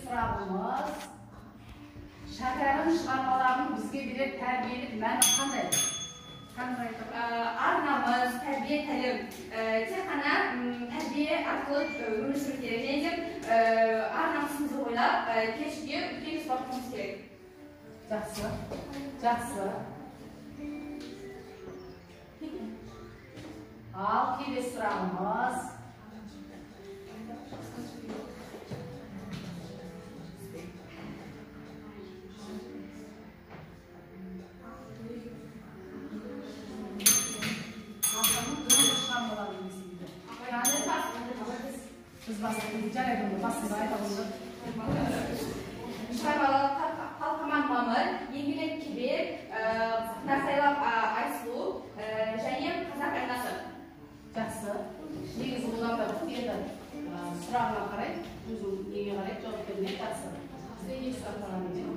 сұрағымыз. Шәкәрім шығармаларының бізге берер тәрбиелік мәні қандай? Арнамыз, тәрбие тәлім. Тек қана тәрбие арқылы өмір сүру керек. Және де арнамызды ойлап, кешке үлкен іс бақытымыз керек. Жақсы. Ал келесі сұрағымыз. Biz Қалқаман Мамыр, Еңгелек Кебек, Нарсайлап Айсұлу және Қазақ айнасы. Жақсы. Негізі одан да енді сұрағына қарай, өзің неге қарай жауап беруге жақсы. Сізде екі сұрақ қалған екен.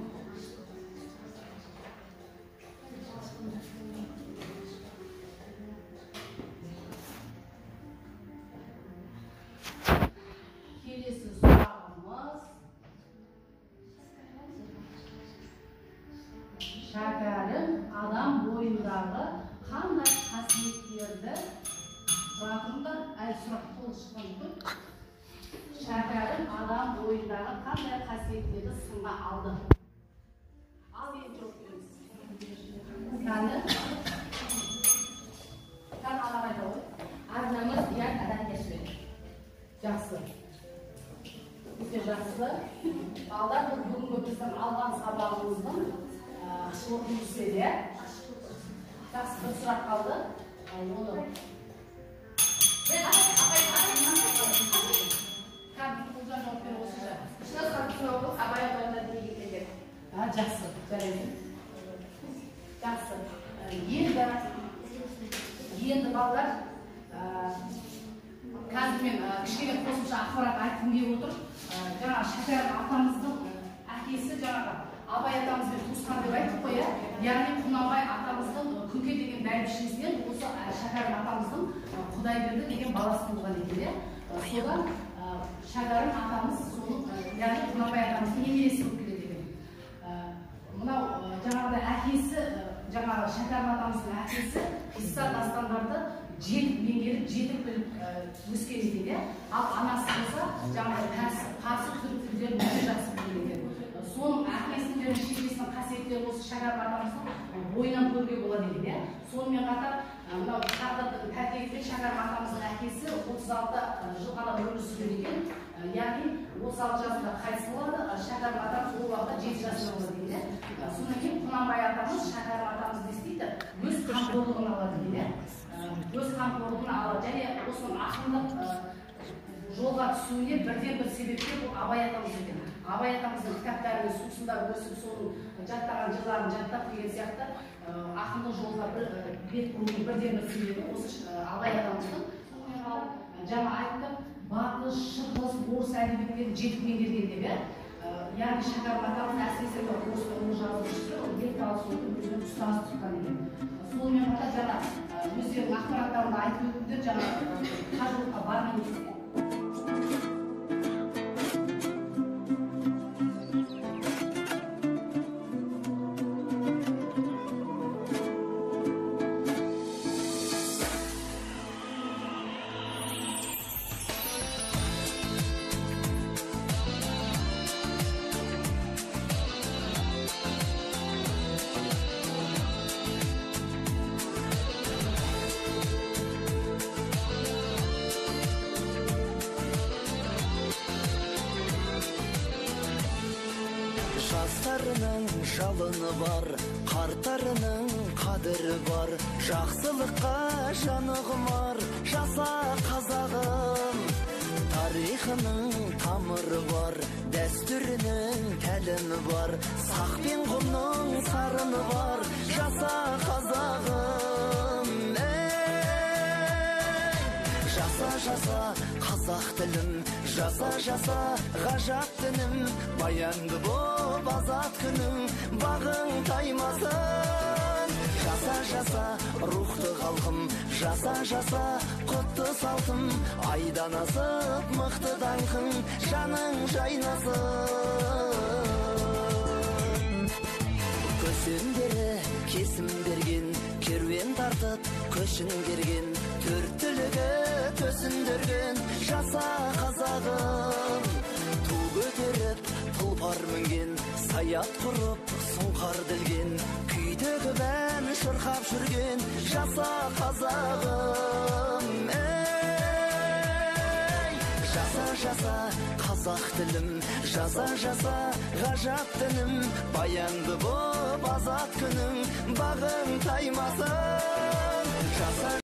Келесі сұрағымыз. Шәкәрім адам бойындағы қандай қасиеттерді Рақымдар әл сұрақ қол шыққан көп. Шәкәрім адам бойындағы қандай қасиеттерді сынға алды? Ал енді жоқ беріңіз. Кәні алағайда ғой. Арнамыз ұят адамгершілік. Жақсы. Өте жақсы. Алдар бүгінгі біздің алған сабағымыздың қорытындысы еді. Жақсы бір сұрақ қалды. Оны жақсы, жарайды. Жақсы. Енді балдар, қазір мен кішкене қосымша ақпарат айтқым келіп отыр. Жаңағы Шәкәрім атамыздың әкесі жаңағы Абай атамызбен туысқан деп айттық қой, яғни Құнанбай атамыздың Күнке деген бәйбішесінен осы Шәкәрім атамыздың Құдайберді деген баласы туған екен. Содан Шәкәрім атамыз соның, яғни Құнанбай атамыздың немересі болып келеді екен. Мынау жаңағыдай әкесі, жаңағы Шәкәрім атамыздың әкесі қисса дастандарды жетіп меңгеріп, жетіп біліп өскен екен. Ал анасы болса жаңағы қарсы түркілерін өте жақсы білген екен. Соның әкесінің және шешесінің қасиеттері осы Шәкәрім атамыздың бойынан көруге болады екен. Сонымен қатар мынау тағдырдың тәртібімен Шәкәрім атамыздың әкесі 36 жыл ғана өмір сүрген екен. Яғни 36 жасында қайтыс болады, Шәкәрім атамыз ол уақытта 7 жасында болады екен. Содан кейін Құнанбай атамыз Шәкәрім атамыз не істейді? Өз қамқорлығын алады екен. Өз қамқорлығын алады және осының ақындық жолға түсуіне бірден бір себепкер бұл Абай атамыз екен. Абай атамыздың кітаптарының сусында өсіп, соның жаттаған жырларын жаттап деген сияқты ақындық жолға бет бұруының бірден бір себебі осы Абай атамыздың жаңа айттым, батыс, шығыс, орыс әдебиеттерін жетік меңгерген деп. Яғни Шәкәрім атамыз әсіресе орыс жазушысы, беталыс оқып өзінің ұстазы тұтқан екен. Сонымен қатар жаңа өздерінің ақпараттарында айтып өтіндер жаңа қажылыққа барған екен. Жастарының жалыны бар, қартарының қадірі бар, жақсылыққа жаны құмар, жаса қазағым. Тарихының тамыры бар, дәстүрінің тәлімі бар, сақ пен құмның сарыны бар, жаса қазағым. Жаса қазақ тілім, жаса ғажап дінім, баянды боп азат күнім, бағың таймасын. Жаса рухты қалқым, жаса құтты салтым, айдан асып мықты даңқың, жаның жайнасын. Төмен тартып көшін керген, төрттілігі төсіндірген. Жаса қазағым, ту көтеріп тұлпар мінген, саят құрып сұңқар ділген, күйдегі бән шырқап жүрген. Жаса қазағым, жаса қазақ тілім, жаса ғажап дінім, баянды боп азат күнің, бағың таймасын.